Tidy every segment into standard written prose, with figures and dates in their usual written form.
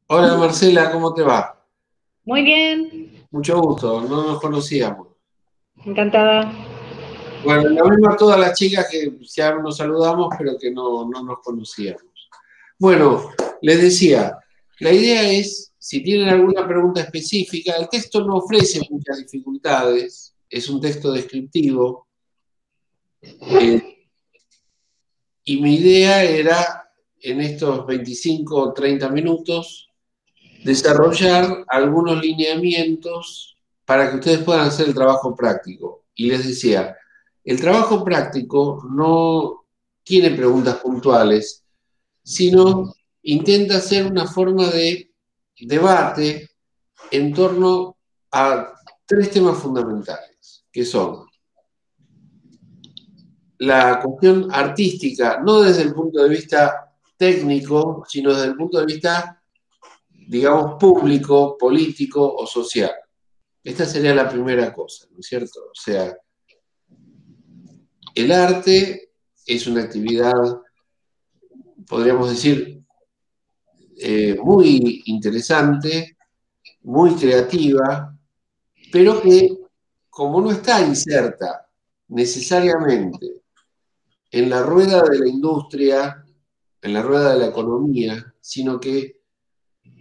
Hola Marcela, ¿cómo te va? Muy bien, Mucho gusto, no nos conocíamos. encantada. Bueno, lo mismo a todas las chicas que ya nos saludamos, pero que no nos conocíamos. Bueno, les decía, la idea es, si tienen alguna pregunta específica, el texto no ofrece muchas dificultades, es un texto descriptivo, eh, y mi idea era, en estos 25 o 30 minutos, desarrollar algunos lineamientos para que ustedes puedan hacer el trabajo práctico. Y les decía, el trabajo práctico no tiene preguntas puntuales, sino intenta ser una forma de debate en torno a tres temas fundamentales, que son la cuestión artística, no desde el punto de vista técnico, sino desde el punto de vista, digamos, público, político o social. Esta sería la primera cosa, ¿no es cierto? O sea, el arte es una actividad, podríamos decir, muy interesante, muy creativa, pero que como no está inserta necesariamente en la rueda de la industria, en la rueda de la economía, sino que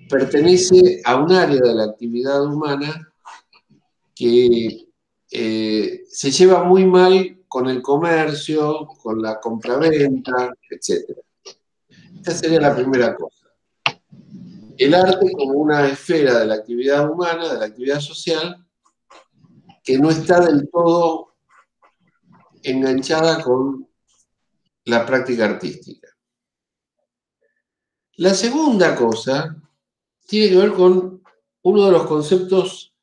pertenece a un área de la actividad humana que se lleva muy mal con el comercio, con la compraventa, etcétera. Esta sería la primera cosa. El arte como una esfera de la actividad humana, de la actividad social, que no está del todo enganchada con la práctica artística. La segunda cosa tiene que ver con uno de los conceptos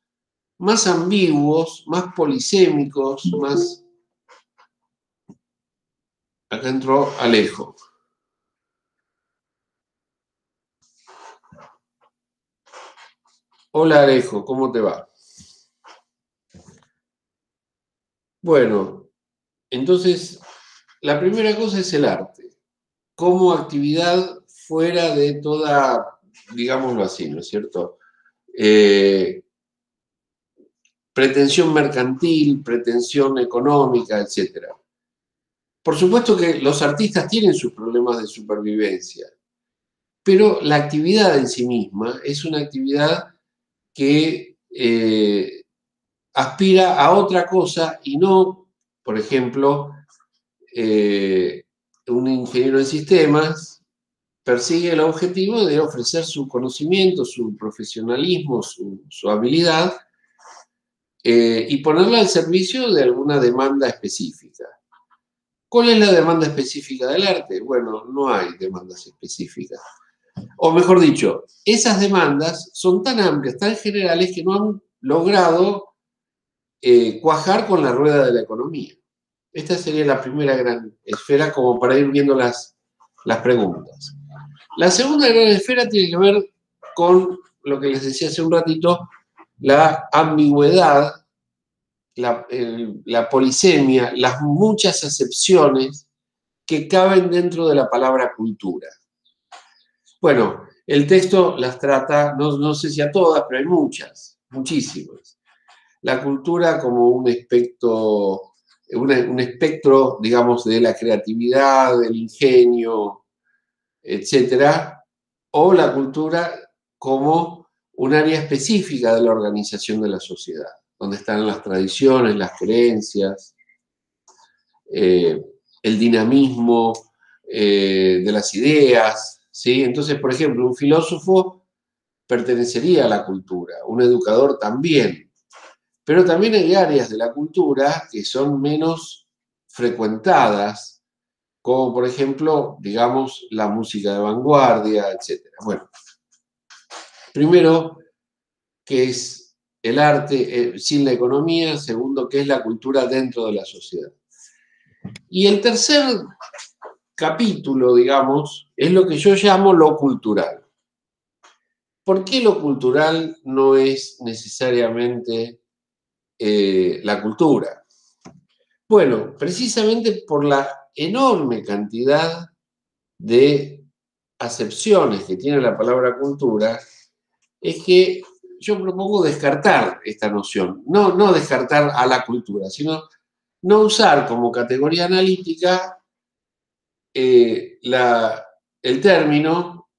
más ambiguos, más polisémicos, más... Acá entró Alejo. Hola Alejo, ¿cómo te va? Bueno, entonces, la primera cosa es el arte, como actividad fuera de toda, digámoslo así, ¿no es cierto? Eh, Pretensión mercantil, pretensión económica, etcétera. Por supuesto que los artistas tienen sus problemas de supervivencia, pero la actividad en sí misma es una actividad que aspira a otra cosa y no, por ejemplo, eh, un ingeniero en sistemas persigue el objetivo de ofrecer su conocimiento, su profesionalismo, su habilidad y ponerla al servicio de alguna demanda específica. ¿Cuál es la demanda específica del arte? Bueno, no hay demandas específicas. O mejor dicho, esas demandas son tan amplias, tan generales, que no han logrado cuajar con la rueda de la economía. Esta sería la primera gran esfera como para ir viendo las preguntas. La segunda gran esfera tiene que ver con lo que les decía hace un ratito, la ambigüedad, la polisemia, las muchas acepciones que caben dentro de la palabra cultura. Bueno, el texto las trata, no sé si a todas, pero hay muchas, muchísimas. La cultura como un espectro, digamos, de la creatividad, del ingenio, etcétera, o la cultura como un área específica de la organización de la sociedad, donde están las tradiciones, las creencias, eh, el dinamismo de las ideas, ¿sí? Entonces, por ejemplo, un filósofo pertenecería a la cultura, un educador también, pero también hay áreas de la cultura que son menos frecuentadas, como por ejemplo, digamos, la música de vanguardia, etcétera. Bueno, primero, ¿qué es el arte sin la economía? Segundo, ¿qué es la cultura dentro de la sociedad? Y el tercer capítulo, digamos, es lo que yo llamo lo cultural. ¿Por qué lo cultural no es necesariamente la cultura? Bueno, precisamente por la enorme cantidad de acepciones que tiene la palabra cultura es que yo propongo descartar esta noción, no descartar a la cultura, sino no usar como categoría analítica el término,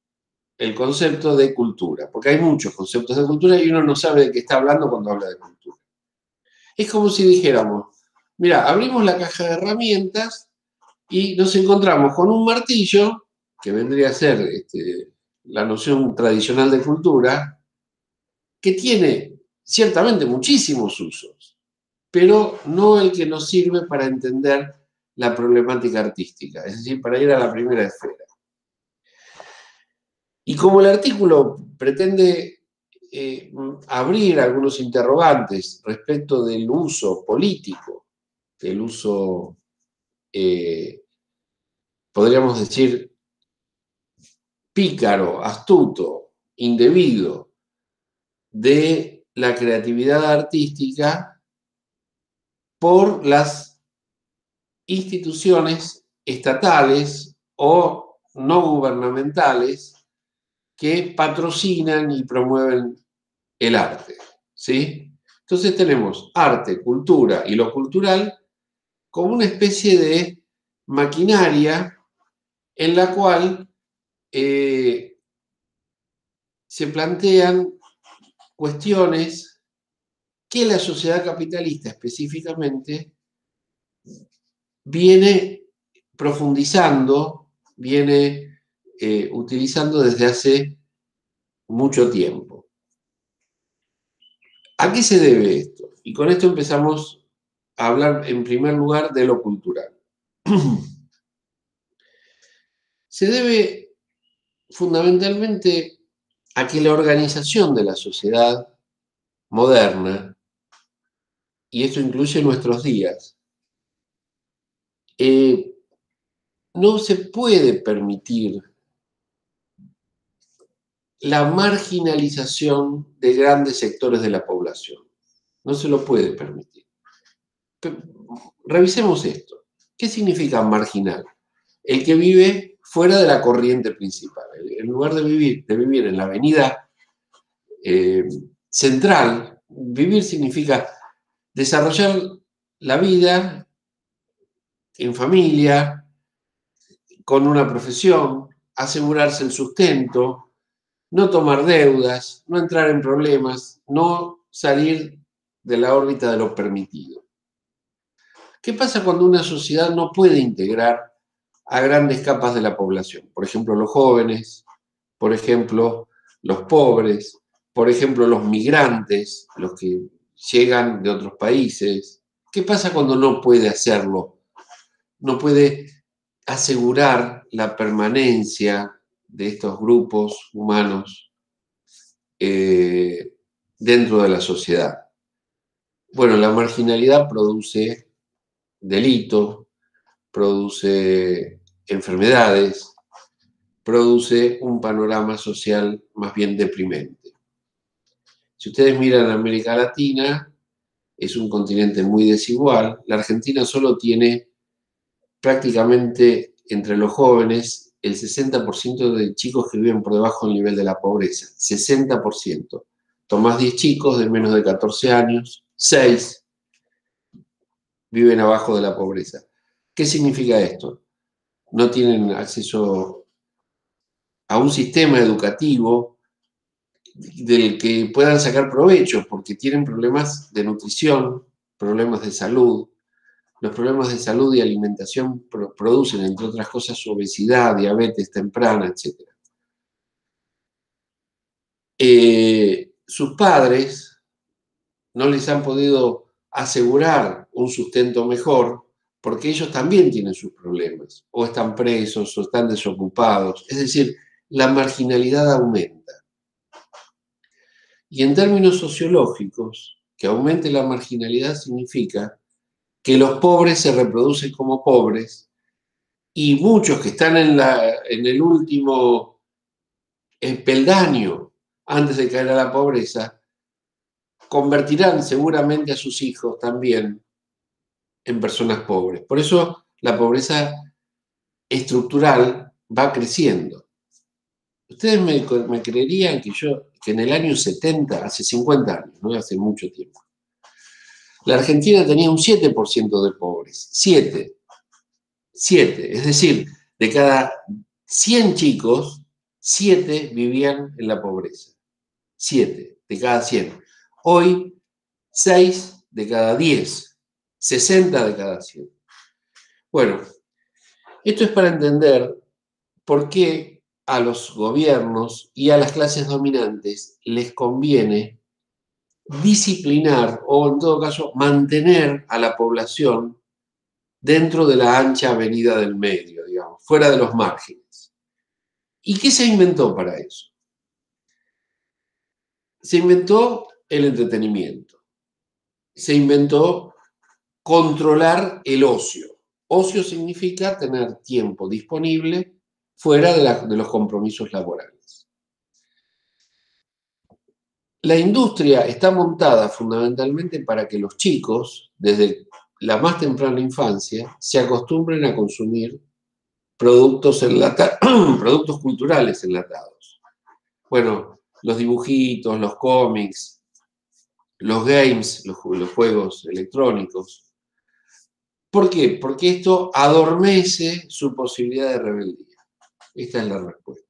el concepto de cultura, porque hay muchos conceptos de cultura y uno no sabe de qué está hablando cuando habla de cultura. Es como si dijéramos, mira, abrimos la caja de herramientas y nos encontramos con un martillo, que vendría a ser la noción tradicional de cultura, que tiene ciertamente muchísimos usos, pero no el que nos sirve para entender la problemática artística, es decir, para ir a la primera esfera. Y como el artículo pretende abrir algunos interrogantes respecto del uso político, del uso, podríamos decir, pícaro, astuto, indebido, de la creatividad artística por las instituciones estatales o no gubernamentales que patrocinan y promueven el arte, ¿sí? Entonces tenemos arte, cultura y lo cultural como una especie de maquinaria en la cual se plantean cuestiones que la sociedad capitalista específicamente viene profundizando, viene utilizando desde hace mucho tiempo. ¿A qué se debe esto? Y con esto empezamos a hablar en primer lugar de lo cultural. Se debe fundamentalmente a que la organización de la sociedad moderna, y esto incluye nuestros días, no se puede permitir la marginalización de grandes sectores de la población. No se lo puede permitir. Pero revisemos esto. ¿Qué significa marginal? El que vive fuera de la corriente principal. En lugar de vivir en la avenida central, vivir significa desarrollar la vida en familia, con una profesión, asegurarse el sustento, no tomar deudas, no entrar en problemas, no salir de la órbita de lo permitido. ¿Qué pasa cuando una sociedad no puede integrar a grandes capas de la población? Por ejemplo, los jóvenes, por ejemplo, los pobres, por ejemplo, los migrantes, los que llegan de otros países. ¿Qué pasa cuando no puede hacerlo? No puede asegurar la permanencia de estos grupos humanos dentro de la sociedad. Bueno, la marginalidad produce delito, produce enfermedades, produce un panorama social más bien deprimente. Si ustedes miran América Latina, es un continente muy desigual. La Argentina solo tiene prácticamente entre los jóvenes el 60% de chicos que viven por debajo del nivel de la pobreza. 60%. Tomás 10 chicos de menos de 14 años, 6 viven abajo de la pobreza. ¿Qué significa esto? No tienen acceso a un sistema educativo del que puedan sacar provecho, porque tienen problemas de nutrición, problemas de salud. Los problemas de salud y alimentación producen, entre otras cosas, obesidad, diabetes temprana, etc. Sus padres no les han podido asegurar un sustento mejor porque ellos también tienen sus problemas, o están presos, o están desocupados. Es decir, la marginalidad aumenta. Y en términos sociológicos, que aumente la marginalidad significa que los pobres se reproducen como pobres y muchos que están en el último peldaño antes de caer a la pobreza, convertirán seguramente a sus hijos también en personas pobres. Por eso la pobreza estructural va creciendo. Ustedes me creerían que en el año 70, hace 50 años, no hace mucho tiempo, la Argentina tenía un 7% de pobres. 7. Es decir, de cada 100 chicos, 7 vivían en la pobreza. 7 de cada 100. Hoy, 6 de cada 10. 60 de cada 100. Bueno, esto es para entender por qué a los gobiernos y a las clases dominantes les conviene disciplinar o, en todo caso, mantener a la población dentro de la ancha avenida del medio, digamos, fuera de los márgenes. ¿Y qué se inventó para eso? Se inventó el entretenimiento. Se inventó controlar el ocio. Ocio significa tener tiempo disponible fuera de los compromisos laborales. La industria está montada fundamentalmente para que los chicos, desde la más temprana infancia, se acostumbren a consumir productos productos culturales enlatados. Bueno, los dibujitos, los cómics, los games, los juegos electrónicos. ¿Por qué? Porque esto adormece su posibilidad de rebeldía. Esta es la respuesta.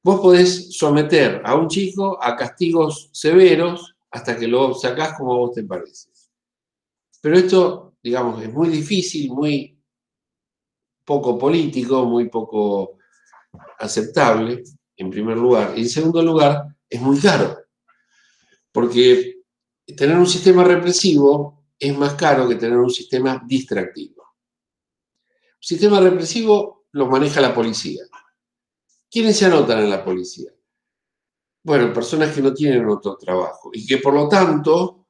Vos podés someter a un chico a castigos severos hasta que lo sacás como a vos te parece. Pero esto, digamos, es muy difícil, muy poco político, muy poco aceptable, en primer lugar. Y en segundo lugar, es muy caro. Porque tener un sistema represivo es más caro que tener un sistema distractivo. Un sistema represivo lo maneja la policía. ¿Quiénes se anotan en la policía? Bueno, personas que no tienen otro trabajo y que por lo tanto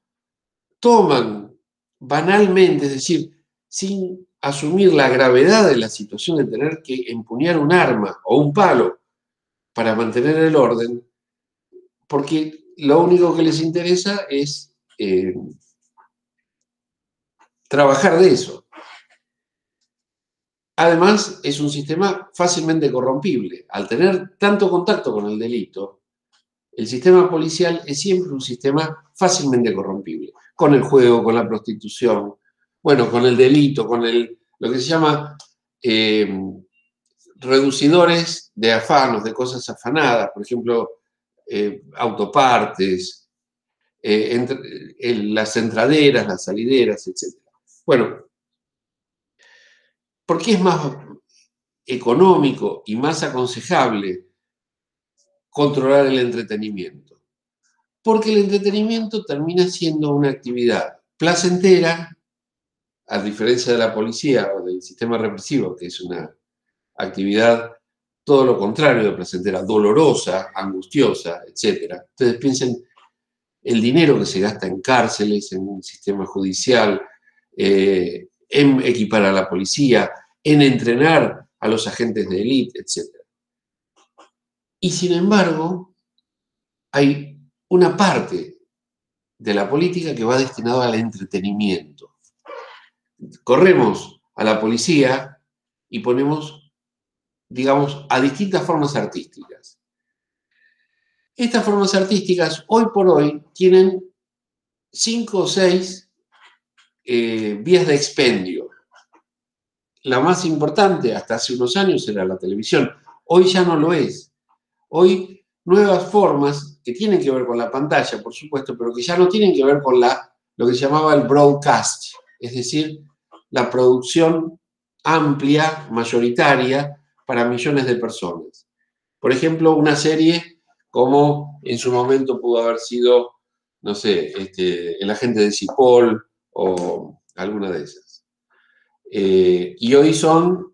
toman banalmente, es decir, sin asumir la gravedad de la situación de tener que empuñar un arma o un palo para mantener el orden, porque lo único que les interesa es trabajar de eso. Además, es un sistema fácilmente corrompible. Al tener tanto contacto con el delito, el sistema policial es siempre un sistema fácilmente corrompible. Con el juego, con la prostitución, bueno, con el delito, con lo que se llama reducidores de afanos, de cosas afanadas, por ejemplo, autopartes, las entraderas, las salideras, etc. Bueno, ¿por qué es más económico y más aconsejable controlar el entretenimiento? Porque el entretenimiento termina siendo una actividad placentera, a diferencia de la policía o del sistema represivo, que es una actividad todo lo contrario de placentera, dolorosa, angustiosa, etc. Ustedes piensen el dinero que se gasta en cárceles, en un sistema judicial, en equipar a la policía, en entrenar a los agentes de élite, etc. Y sin embargo, hay una parte de la política que va destinada al entretenimiento. Corremos a la policía y ponemos, digamos, a distintas formas artísticas. Estas formas artísticas, hoy por hoy, tienen 5 o 6 vías de expendio. La más importante, hasta hace unos años, era la televisión. Hoy ya no lo es. Hoy, nuevas formas que tienen que ver con la pantalla, por supuesto, pero que ya no tienen que ver con lo que se llamaba el broadcast, es decir, la producción amplia, mayoritaria, para millones de personas. Por ejemplo, una serie como en su momento pudo haber sido, no sé, El agente de Cipoll o alguna de esas. Y hoy son,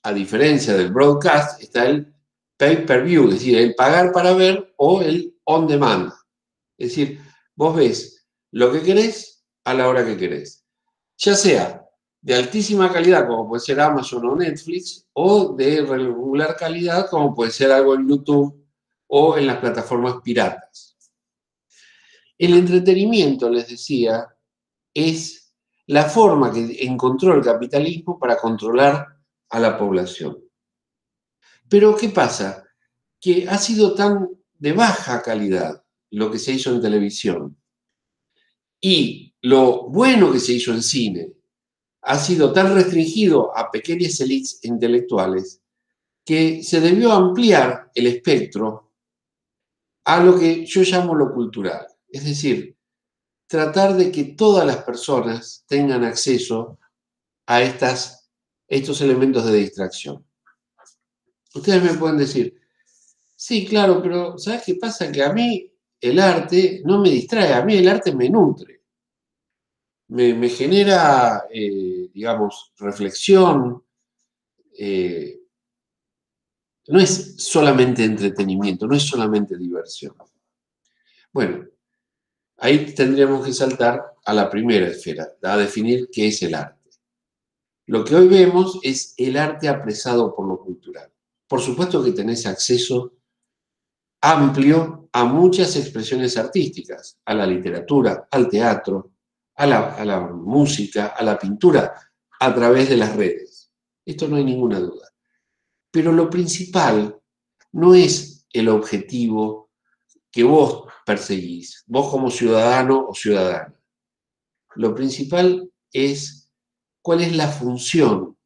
a diferencia del broadcast, está el pay-per-view, es decir, el pagar para ver o el on-demand. Es decir, vos ves lo que querés a la hora que querés. Ya sea de altísima calidad, como puede ser Amazon o Netflix, o de regular calidad, como puede ser algo en YouTube o en las plataformas piratas. El entretenimiento, les decía, es la forma que encontró el capitalismo para controlar a la población. Pero, ¿qué pasa? que ha sido tan de baja calidad lo que se hizo en televisión y lo bueno que se hizo en cine ha sido tan restringido a pequeñas élites intelectuales que se debió ampliar el espectro a lo que yo llamo lo cultural. Es decir, tratar de que todas las personas tengan acceso a estos elementos de distracción. Ustedes me pueden decir, sí, claro, pero ¿sabes qué pasa? Que a mí el arte no me distrae, a mí el arte me nutre, me genera, digamos, reflexión, eh, no es solamente entretenimiento, no es solamente diversión. Bueno, ahí tendríamos que saltar a la primera esfera, a definir qué es el arte. Lo que hoy vemos es el arte apresado por lo cultural. Por supuesto que tenés acceso amplio a muchas expresiones artísticas, a la literatura, al teatro, a la música, a la pintura, a través de las redes. Esto no hay ninguna duda. Pero lo principal no es el objetivo que vos perseguís, vos como ciudadano o ciudadana. Lo principal es cuál es la función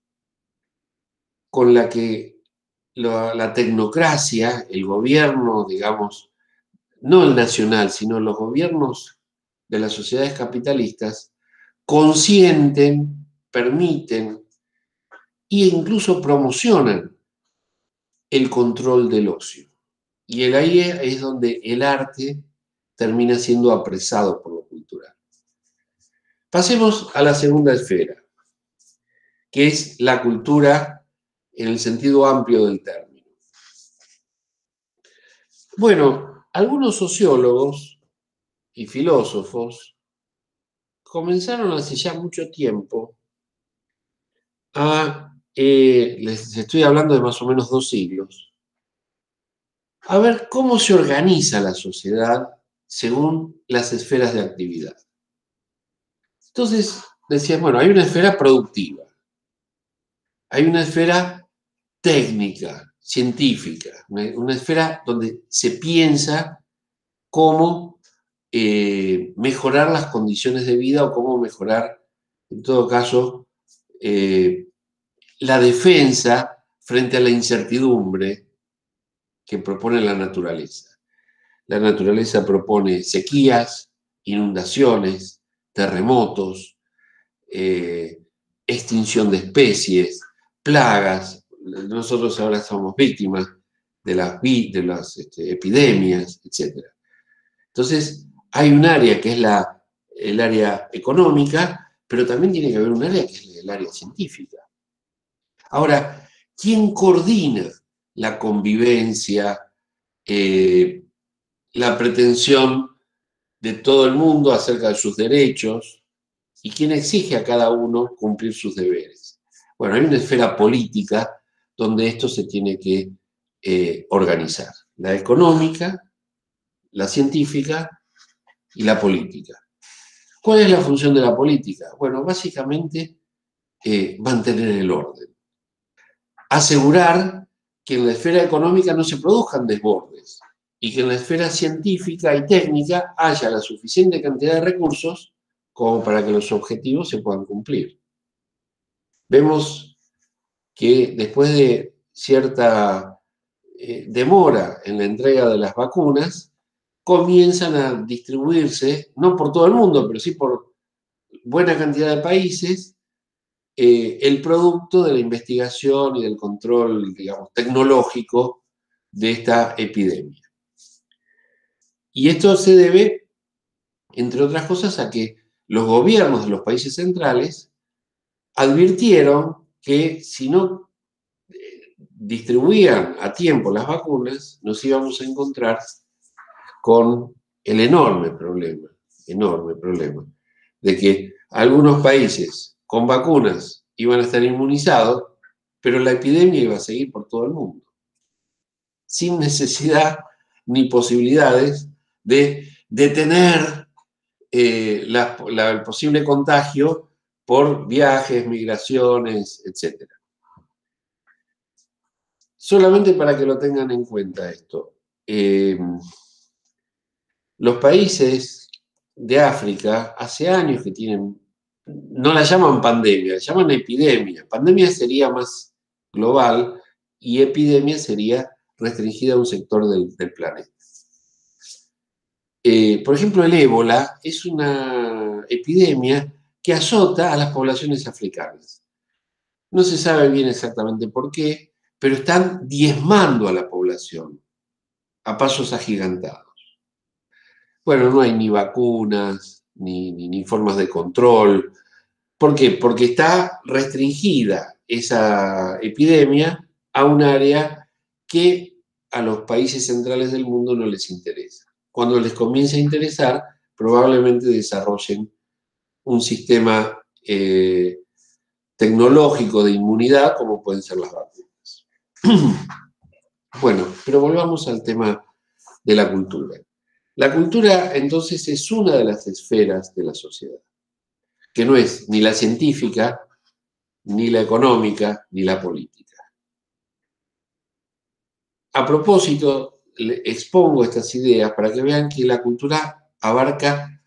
con la que la tecnocracia, el gobierno, digamos, no el nacional, sino los gobiernos de las sociedades capitalistas, consienten, permiten e incluso promocionan el control del ocio. Y ahí es donde el arte termina siendo apresado por lo cultural. Pasemos a la segunda esfera, que es la cultura en el sentido amplio del término. Bueno, algunos sociólogos y filósofos comenzaron hace ya mucho tiempo les estoy hablando de más o menos 2 siglos, a ver cómo se organiza la sociedad según las esferas de actividad. Entonces, decían, bueno, hay una esfera productiva, hay una esfera técnica, científica, una esfera donde se piensa cómo mejorar las condiciones de vida o cómo mejorar, en todo caso, la defensa frente a la incertidumbre que propone la naturaleza. La naturaleza propone sequías, inundaciones, terremotos, extinción de especies, plagas. Nosotros ahora somos víctimas de las epidemias, etc. Entonces, hay un área que es el área económica, pero también tiene que haber un área que es el área científica. Ahora, ¿quién coordina la convivencia, la pretensión de todo el mundo acerca de sus derechos y quién exige a cada uno cumplir sus deberes? Bueno, hay una esfera política donde esto se tiene que organizar. La económica, la científica y la política. ¿Cuál es la función de la política? Bueno, básicamente mantener el orden. Asegurar que en la esfera económica no se produzcan desbordes y que en la esfera científica y técnica haya la suficiente cantidad de recursos como para que los objetivos se puedan cumplir. Vemos que después de cierta demora en la entrega de las vacunas, comienzan a distribuirse, no por todo el mundo, pero sí por buena cantidad de países, el producto de la investigación y del control, digamos, tecnológico de esta epidemia. Y esto se debe, entre otras cosas, a que los gobiernos de los países centrales advirtieron que si no distribuían a tiempo las vacunas, nos íbamos a encontrar con el enorme problema, de que algunos países con vacunas iban a estar inmunizados, pero la epidemia iba a seguir por todo el mundo, sin necesidad ni posibilidades de detener el posible contagio por viajes, migraciones, etc. solamente para que lo tengan en cuenta esto. Los países de África hace años que tienen, no la llaman pandemia, la llaman epidemia. Pandemia sería más global y epidemia sería restringida a un sector del planeta. Por ejemplo, el ébola es una epidemia que azota a las poblaciones africanas. No se sabe bien exactamente por qué, pero están diezmando a la población a pasos agigantados. Bueno, no hay ni vacunas, ni formas de control. ¿Por qué? Porque está restringida esa epidemia a un área que a los países centrales del mundo no les interesa. Cuando les comience a interesar, probablemente desarrollen un sistema tecnológico de inmunidad, como pueden ser las vacunas. Bueno, pero volvamos al tema de la cultura. La cultura, entonces, es una de las esferas de la sociedad, que no es ni la científica, ni la económica, ni la política. A propósito, expongo estas ideas para que vean que la cultura abarca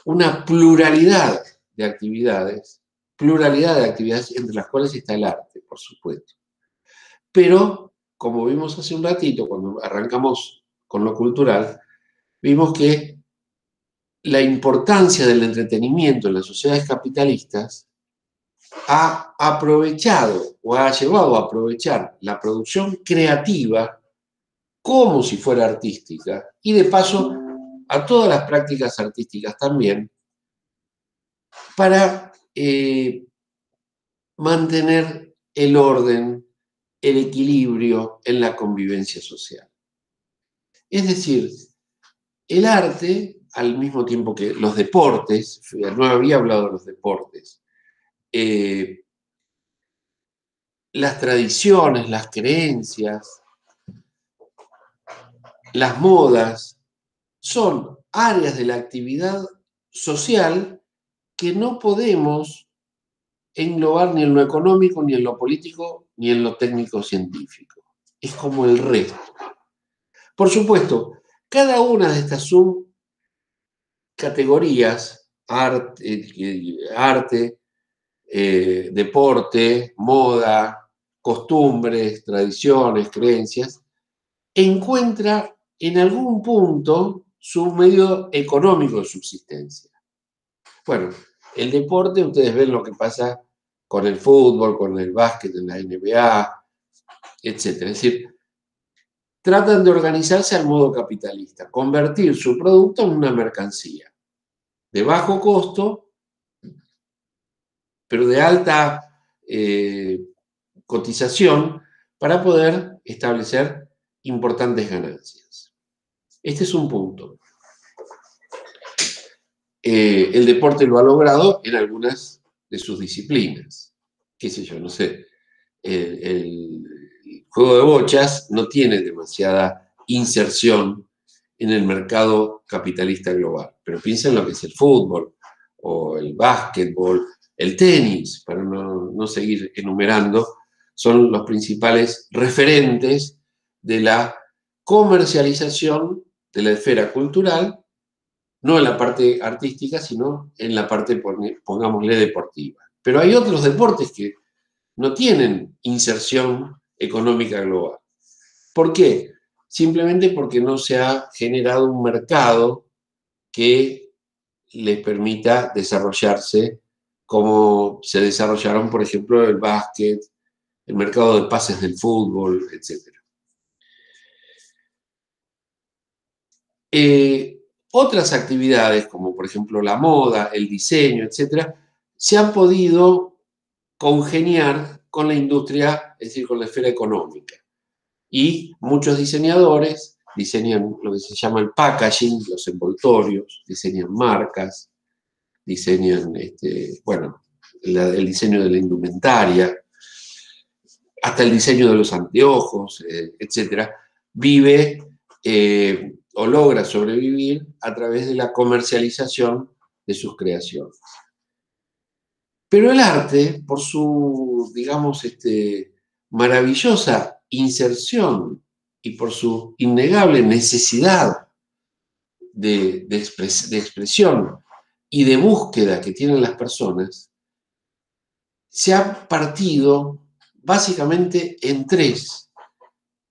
una pluralidad de actividades entre las cuales está el arte, por supuesto. Pero, como vimos hace un ratito, cuando arrancamos con lo cultural, vimos que la importancia del entretenimiento en las sociedades capitalistas ha aprovechado o ha llevado a aprovechar la producción creativa como si fuera artística y de paso a todas las prácticas artísticas también para mantener el orden, el equilibrio en la convivencia social. Es decir, el arte, al mismo tiempo que los deportes, no había hablado de los deportes, las tradiciones, las creencias, las modas, son áreas de la actividad social que no podemos englobar ni en lo económico, ni en lo político, ni en lo técnico-científico. Es como el resto. Por supuesto, cada una de estas subcategorías, arte, deporte, moda, costumbres, tradiciones, creencias, encuentra en algún punto su medio económico de subsistencia. Bueno, el deporte, ustedes ven lo que pasa con el fútbol, con el básquet en la NBA, etc. Es decir, tratan de organizarse al modo capitalista, convertir su producto en una mercancía de bajo costo, pero de alta cotización para poder establecer importantes ganancias. Este es un punto. El deporte lo ha logrado en algunas de sus disciplinas. Qué sé yo, no sé. El juego de bochas no tiene demasiada inserción en el mercado capitalista global. Pero piensen en lo que es el fútbol, o el básquetbol, el tenis, para no seguir enumerando, son los principales referentes de la comercialización de la esfera cultural, no en la parte artística, sino en la parte, pongámosle, deportiva. Pero hay otros deportes que no tienen inserción económica global. ¿Por qué? Simplemente porque no se ha generado un mercado que les permita desarrollarse como se desarrollaron, por ejemplo, el básquet, el mercado de pases del fútbol, etc. Otras actividades, como por ejemplo la moda, el diseño, etc., se han podido congeniar con la industria, es decir, con la esfera económica. Y muchos diseñadores diseñan lo que se llama el packaging, los envoltorios, diseñan marcas, diseñan, bueno, el diseño de la indumentaria, hasta el diseño de los anteojos, etc. Vive o logra sobrevivir a través de la comercialización de sus creaciones. Pero el arte, por su, digamos, maravillosa inserción y por su innegable necesidad de expresión y de búsqueda que tienen las personas, se ha partido básicamente en tres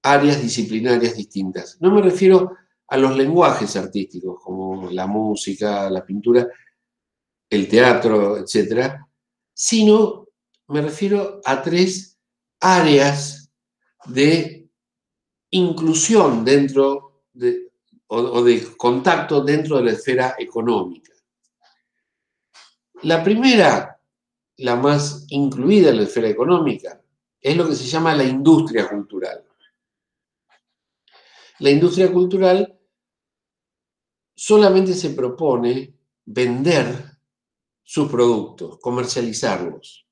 áreas disciplinarias distintas. No me refiero a los lenguajes artísticos, como la música, la pintura, el teatro, etc., sino me refiero a tres áreas de inclusión dentro de, o de contacto dentro de la esfera económica. La primera, la más incluida en la esfera económica, es lo que se llama la industria cultural. La industria cultural solamente se propone vender sus productos, comercializarlos,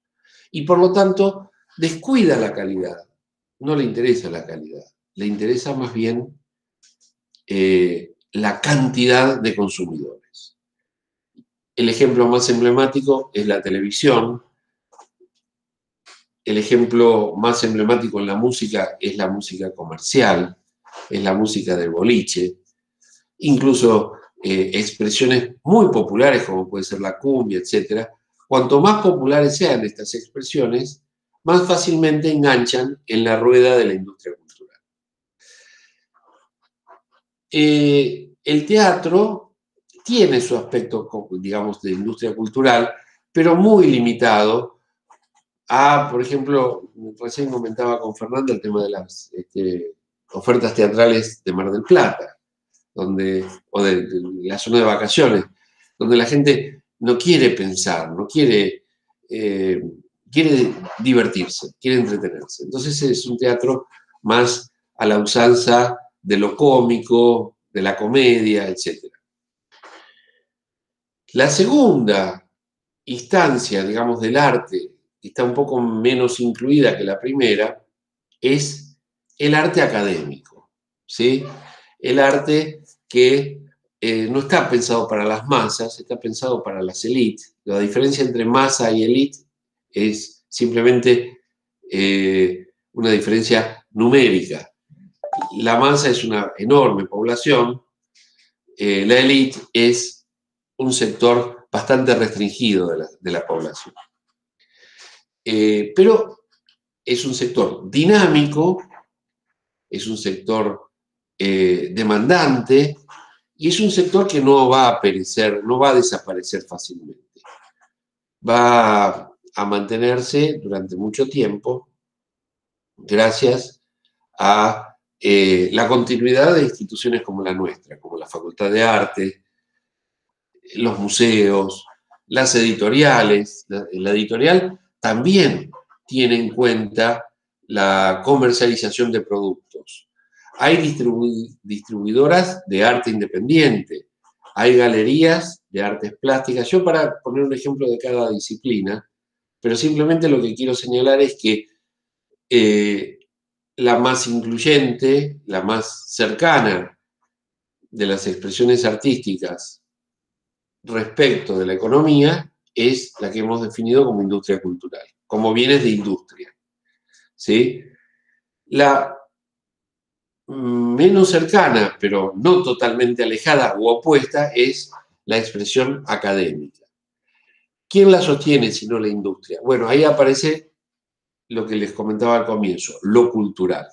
y por lo tanto descuida la calidad. No le interesa la calidad, le interesa más bien la cantidad de consumidores. El ejemplo más emblemático es la televisión. El ejemplo más emblemático en la música es la música comercial, es la música del boliche. Incluso expresiones muy populares, como puede ser la cumbia, etc. Cuanto más populares sean estas expresiones, más fácilmente enganchan en la rueda de la industria cultural. El teatro tiene su aspecto, digamos, de industria cultural, pero muy limitado a, por ejemplo, recién comentaba con Fernanda el tema de las ofertas teatrales de Mar del Plata, o de la zona de vacaciones, donde la gente no quiere pensar, no quiere, quiere divertirse, quiere entretenerse. Entonces es un teatro más a la usanza de lo cómico, de la comedia, etc. La segunda instancia, digamos, del arte, que está un poco menos incluida que la primera, es el arte académico, ¿sí? El arte que no está pensado para las masas, está pensado para las élites. La diferencia entre masa y élite es simplemente una diferencia numérica. La masa es una enorme población, la élite es un sector bastante restringido de la población. Pero es un sector dinámico, es un sector demandante, y es un sector que no va a perecer, no va a desaparecer fácilmente. Va a mantenerse durante mucho tiempo gracias a la continuidad de instituciones como la nuestra, como la Facultad de Arte, los museos, las editoriales. La editorial también tiene en cuenta la comercialización de productos. Hay distribuidoras de arte independiente, hay galerías de artes plásticas. Yo, para poner un ejemplo de cada disciplina, pero simplemente lo que quiero señalar es que la más incluyente, la más cercana de las expresiones artísticas respecto de la economía es la que hemos definido como industria cultural, como bienes de industria, ¿sí? La menos cercana, pero no totalmente alejada u opuesta, es la expresión académica. ¿Quién la sostiene si no la industria? Bueno, ahí aparece lo que les comentaba al comienzo, lo cultural.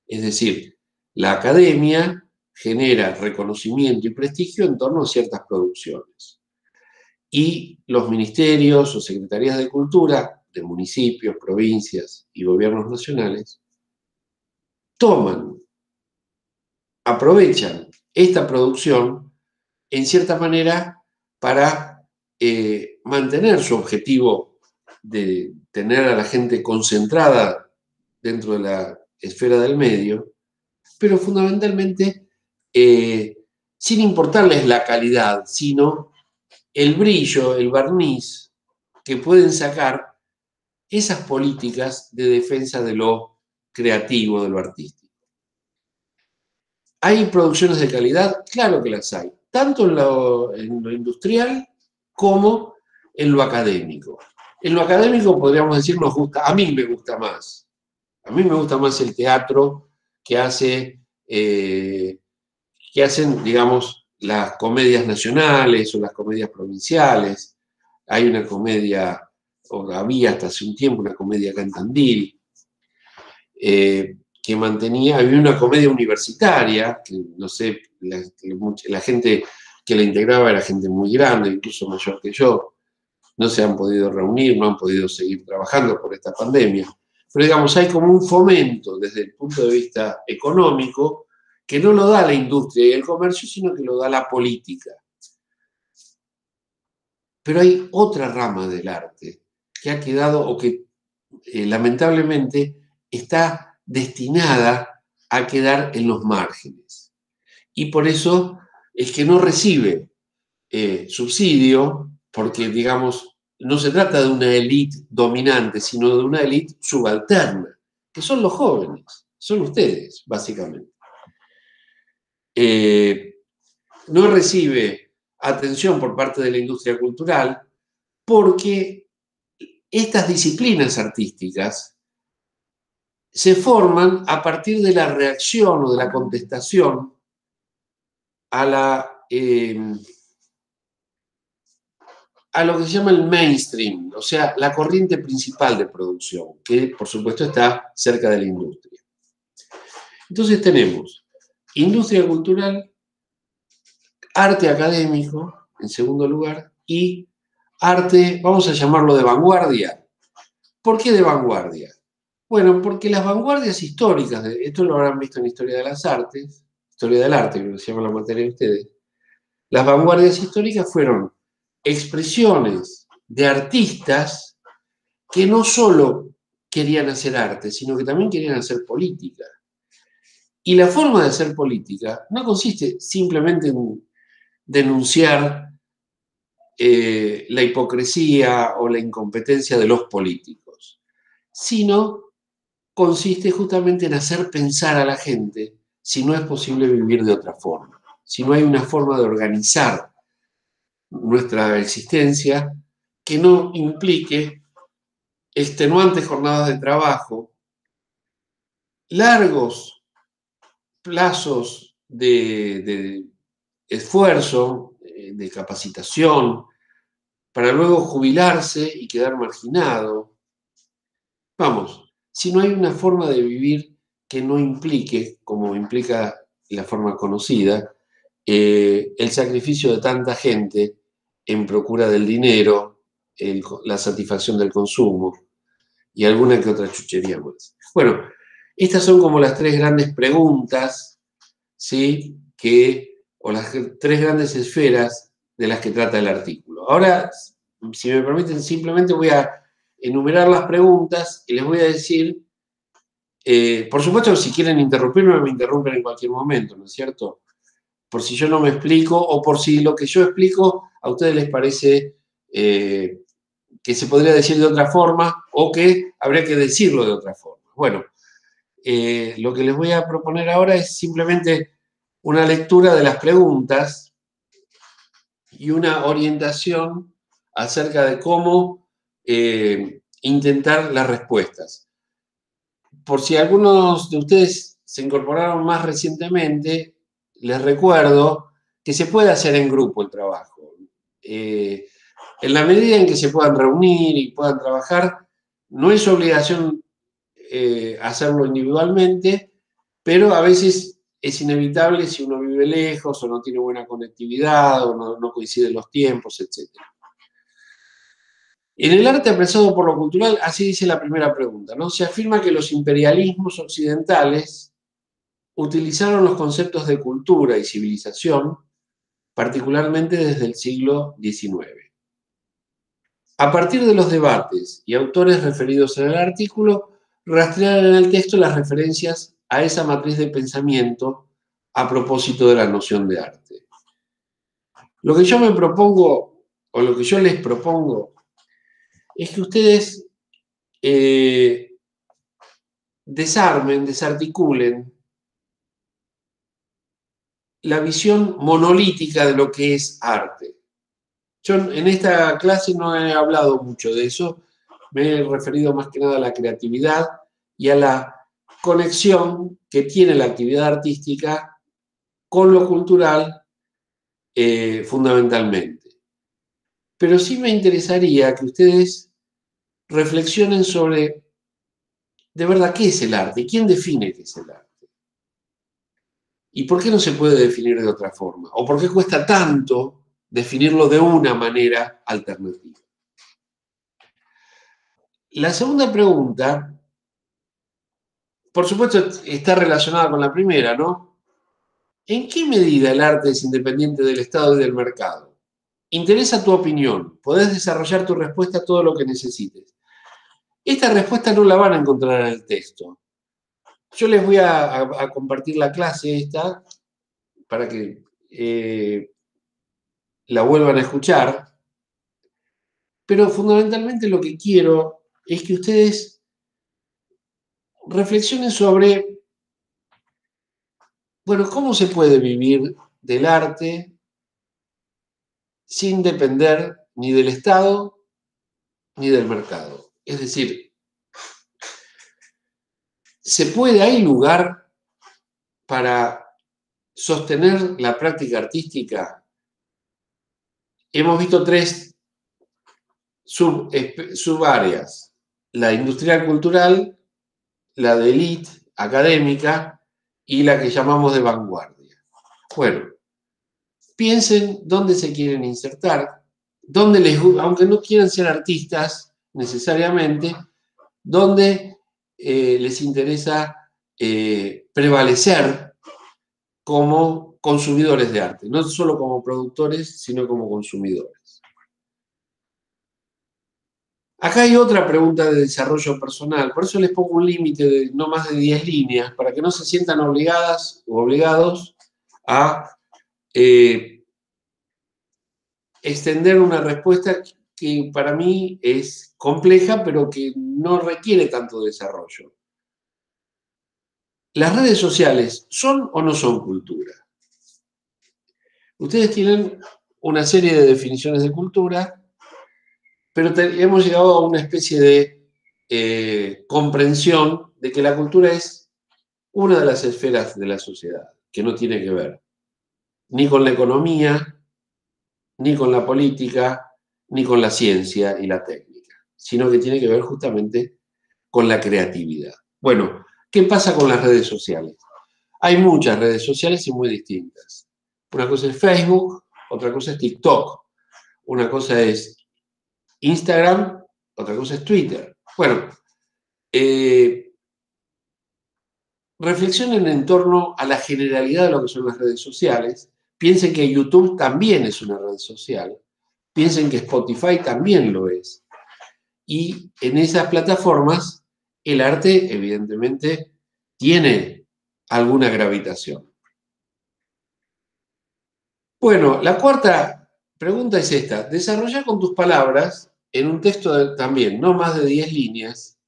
Es decir, la academia genera reconocimiento y prestigio en torno a ciertas producciones. Y los ministerios o secretarías de cultura de municipios, provincias y gobiernos nacionales aprovechan esta producción en cierta manera para mantener su objetivo de tener a la gente concentrada dentro de la esfera del medio, pero fundamentalmente sin importarles la calidad, sino el brillo, el barniz que pueden sacar esas políticas de defensa de lo creativo, de lo artístico. ¿Hay producciones de calidad? Claro que las hay, tanto en lo industrial como en lo académico. En lo académico podríamos decir nos gusta, a mí me gusta más A mí me gusta más el teatro que hacen, digamos, las comedias nacionales o las comedias provinciales. Hay una comedia, o había hasta hace un tiempo una comedia acá en Tandil, que había una comedia universitaria, que no sé, la gente que la integraba era gente muy grande, incluso mayor que yo, no se han podido reunir, no han podido seguir trabajando por esta pandemia. Pero digamos, hay como un fomento desde el punto de vista económico que no lo da la industria y el comercio, sino que lo da la política. Pero hay otra rama del arte que ha quedado, o que lamentablemente está destinada a quedar en los márgenes. Y por eso es que no recibe subsidio, porque, digamos, no se trata de una élite dominante, sino de una élite subalterna, que son los jóvenes, son ustedes, básicamente. No recibe atención por parte de la industria cultural porque estas disciplinas artísticas se forman a partir de la reacción o de la contestación a lo que se llama el mainstream, o sea, la corriente principal de producción, que por supuesto está cerca de la industria. Entonces tenemos industria cultural, arte académico, en segundo lugar, y arte, vamos a llamarlo de vanguardia. ¿Por qué de vanguardia? Bueno, porque las vanguardias históricas, esto lo habrán visto en Historia de las Artes, Historia del Arte, que se llama la materia de ustedes, las vanguardias históricas fueron expresiones de artistas que no solo querían hacer arte, sino que también querían hacer política. Y la forma de hacer política no consiste simplemente en denunciar la hipocresía o la incompetencia de los políticos, sino consiste justamente en hacer pensar a la gente si no es posible vivir de otra forma, si no hay una forma de organizar nuestra existencia que no implique extenuantes jornadas de trabajo, largos plazos de esfuerzo, de capacitación, para luego jubilarse y quedar marginado. Vamos, si no hay una forma de vivir que no implique, como implica la forma conocida, el sacrificio de tanta gente en procura del dinero, la satisfacción del consumo y alguna que otra chuchería más. Bueno, estas son como las tres grandes preguntas, ¿sí? O las tres grandes esferas de las que trata el artículo. Ahora, si me permiten, simplemente voy a enumerar las preguntas y les voy a decir, por supuesto, si quieren interrumpirme, me interrumpen en cualquier momento, ¿no es cierto? Por si yo no me explico o por si lo que yo explico a ustedes les parece que se podría decir de otra forma o que habría que decirlo de otra forma. Bueno, lo que les voy a proponer ahora es simplemente una lectura de las preguntas y una orientación acerca de cómo intentar las respuestas. Por si algunos de ustedes se incorporaron más recientemente, les recuerdo que se puede hacer en grupo el trabajo. En la medida en que se puedan reunir y puedan trabajar, no es obligación hacerlo individualmente, pero a veces es inevitable si uno vive lejos o no tiene buena conectividad o no coinciden los tiempos, etc. En el arte apresado por lo cultural, así dice la primera pregunta, ¿no? Se afirma que los imperialismos occidentales utilizaron los conceptos de cultura y civilización, particularmente desde el siglo XIX. A partir de los debates y autores referidos en el artículo, rastrear en el texto las referencias a esa matriz de pensamiento a propósito de la noción de arte. Lo que yo me propongo, o lo que yo les propongo, es que ustedes desarmen, desarticulen la visión monolítica de lo que es arte. Yo en esta clase no he hablado mucho de eso, me he referido más que nada a la creatividad y a la conexión que tiene la actividad artística con lo cultural fundamentalmente. Pero sí me interesaría que ustedes reflexionen sobre, de verdad, ¿qué es el arte? ¿Quién define qué es el arte? ¿Y por qué no se puede definir de otra forma? ¿O por qué cuesta tanto definirlo de una manera alternativa? La segunda pregunta, por supuesto, está relacionada con la primera, ¿no? ¿En qué medida el arte es independiente del Estado y del mercado? Interesa tu opinión. Podés desarrollar tu respuesta todo lo que necesites. Esta respuesta no la van a encontrar en el texto. Yo les voy a compartir la clase esta para que la vuelvan a escuchar, pero fundamentalmente lo que quiero es que ustedes reflexionen sobre, bueno, cómo se puede vivir del arte sin depender ni del Estado ni del mercado. Es decir, ¿hay lugar para sostener la práctica artística? Hemos visto tres subáreas: la industrial cultural, la de élite académica y la que llamamos de vanguardia. Bueno, piensen dónde se quieren insertar, aunque no quieran ser artistas necesariamente, dónde les interesa prevalecer como consumidores de arte, no solo como productores, sino como consumidores. Acá hay otra pregunta de desarrollo personal, por eso les pongo un límite de no más de 10 líneas, para que no se sientan obligadas o obligados a extender una respuesta que para mí es compleja, pero que no requiere tanto desarrollo. ¿Las redes sociales son o no son cultura? Ustedes tienen una serie de definiciones de cultura, pero hemos llegado a una especie de comprensión de que la cultura es una de las esferas de la sociedad, que no tiene que ver ni con la economía, ni con la política, ni con la ciencia y la técnica, sino que tiene que ver justamente con la creatividad. Bueno, ¿qué pasa con las redes sociales? Hay muchas redes sociales y muy distintas. Una cosa es Facebook, otra cosa es TikTok, una cosa es Instagram, otra cosa es Twitter. Bueno, reflexionen en torno a la generalidad de lo que son las redes sociales. Piensen que YouTube también es una red social. Piensen que Spotify también lo es. Y en esas plataformas el arte evidentemente tiene alguna gravitación. Bueno, la cuarta pregunta es esta. Desarrolla con tus palabras, en un texto también, no más de 10 líneas,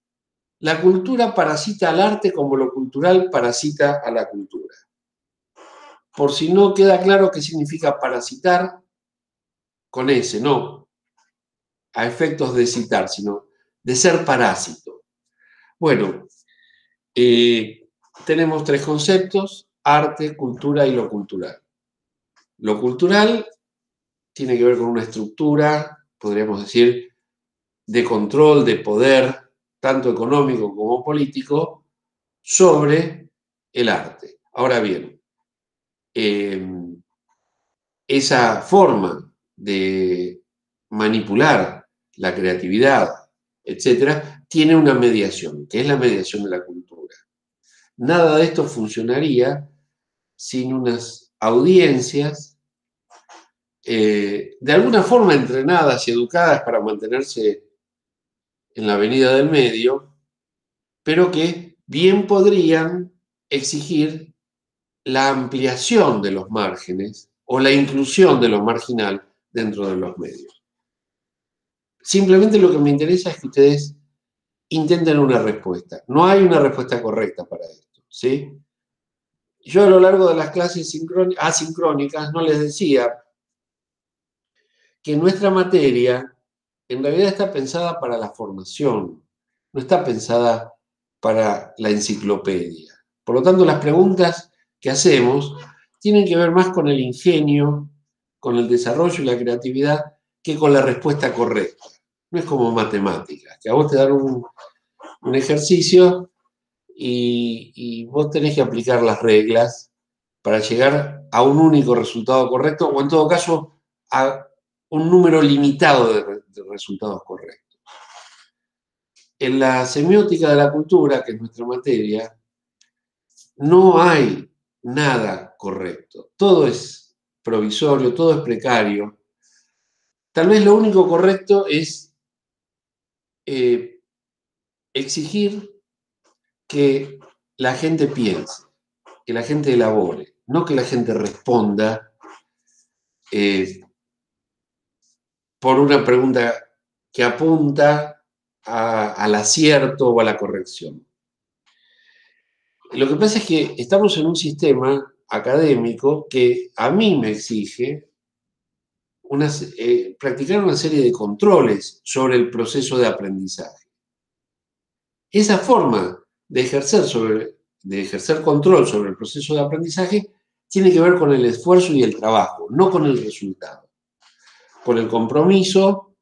la cultura parasita al arte como lo cultural parasita a la cultura. Por si no queda claro qué significa parasitar, con ese, no a efectos de citar, sino de ser parásito. Bueno, tenemos tres conceptos: arte, cultura y lo cultural. Lo cultural tiene que ver con una estructura, podríamos decir, de control, de poder, tanto económico como político, sobre el arte. Ahora bien, esa forma de manipular la creatividad, etcétera, tiene una mediación, que es la mediación de la cultura. Nada de esto funcionaría sin unas audiencias de alguna forma entrenadas y educadas para mantenerse en la avenida del medio, pero que bien podrían exigir la ampliación de los márgenes o la inclusión de lo marginal dentro de los medios. Simplemente lo que me interesa es que ustedes intenten una respuesta. No hay una respuesta correcta para esto, ¿sí? Yo a lo largo de las clases asincrónicas no les decía que nuestra materia en realidad está pensada para la formación, no está pensada para la enciclopedia. Por lo tanto, las preguntas que hacemos tienen que ver más con el ingenio, con el desarrollo y la creatividad, que con la respuesta correcta. No es como matemáticas, que a vos te dan un ejercicio y vos tenés que aplicar las reglas para llegar a un único resultado correcto, o en todo caso, a un número limitado de resultados correctos. En la semiótica de la cultura, que es nuestra materia, no hay nada correcto. Todo es provisorio, todo es precario. Tal vez lo único correcto es exigir que la gente piense, que la gente elabore, no que la gente responda por una pregunta que apunta al acierto o a la corrección. Lo que pasa es que estamos en un sistema académico que a mí me exige practicar una serie de controles sobre el proceso de aprendizaje. Esa forma de ejercer control sobre el proceso de aprendizaje tiene que ver con el esfuerzo y el trabajo, no con el resultado. Con el compromiso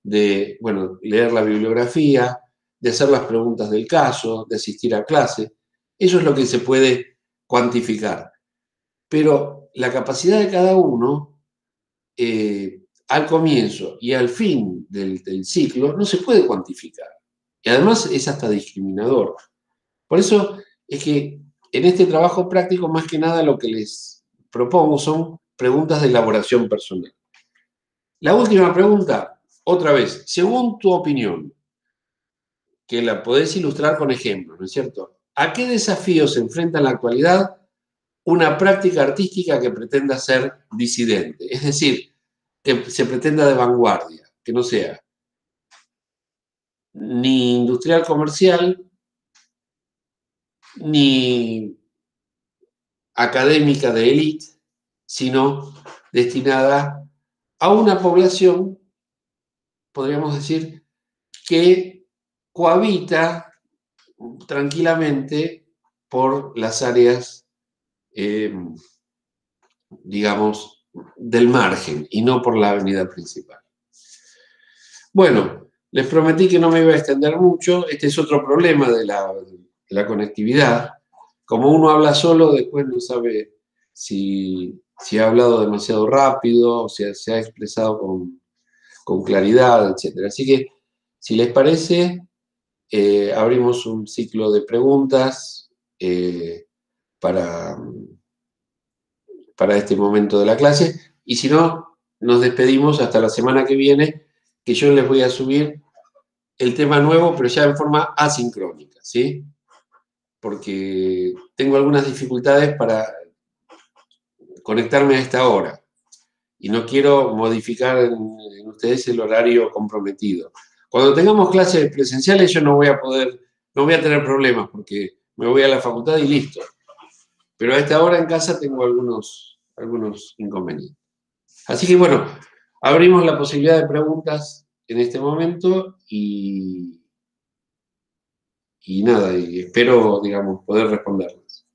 de, bueno, leer la bibliografía, de hacer las preguntas del caso, de asistir a clase. Eso es lo que se puede cuantificar. Pero la capacidad de cada uno, al comienzo y al fin del ciclo, no se puede cuantificar. Y además es hasta discriminador. Por eso es que en este trabajo práctico, más que nada, lo que les propongo son preguntas de elaboración personal. La última pregunta, otra vez, según tu opinión, que la podés ilustrar con ejemplos, ¿no es cierto? ¿A qué desafíos se enfrenta en la actualidad una práctica artística que pretenda ser disidente? Es decir, que se pretenda de vanguardia, que no sea ni industrial comercial, ni académica de élite, sino destinada a una población, podríamos decir, que cohabita tranquilamente por las áreas, digamos, del margen y no por la avenida principal. Bueno, les prometí que no me iba a extender mucho. Este es otro problema de la conectividad. Como uno habla solo, después no sabe si ha hablado demasiado rápido, o si se ha expresado con claridad, etc. Así que, si les parece, abrimos un ciclo de preguntas para este momento de la clase, y si no, nos despedimos hasta la semana que viene, que yo les voy a subir el tema nuevo, pero ya en forma asincrónica, ¿sí? Porque tengo algunas dificultades para conectarme a esta hora y no quiero modificar en ustedes el horario comprometido. Cuando tengamos clases presenciales yo no voy a tener problemas porque me voy a la facultad y listo. Pero a esta hora en casa tengo algunos inconvenientes. Así que bueno, abrimos la posibilidad de preguntas en este momento y nada, y espero, digamos, poder responderlas.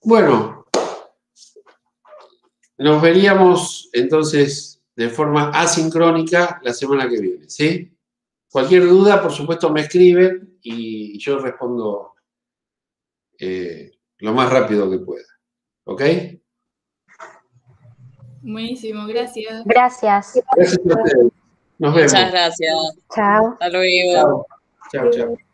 Bueno, nos veríamos entonces de forma asincrónica la semana que viene, ¿sí? Cualquier duda, por supuesto, me escriben y yo respondo lo más rápido que pueda. ¿Ok? Buenísimo, gracias. Gracias. Gracias a ustedes. Nos vemos. Muchas gracias. Chao. Hasta luego. Chao, chao, chao.